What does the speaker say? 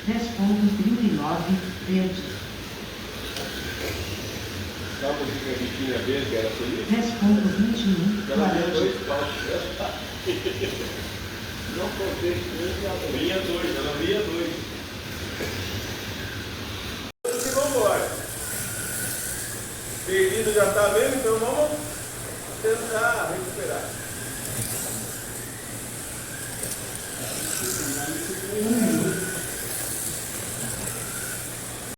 10,39, verde. Sabe a música riquinha verde, era feliz? 10,21, Ela tinha laranja. 2 palcos. Não contei com linha 2, ela lia 2. E vamos embora. Perdido já está vendo, então vamos tentar.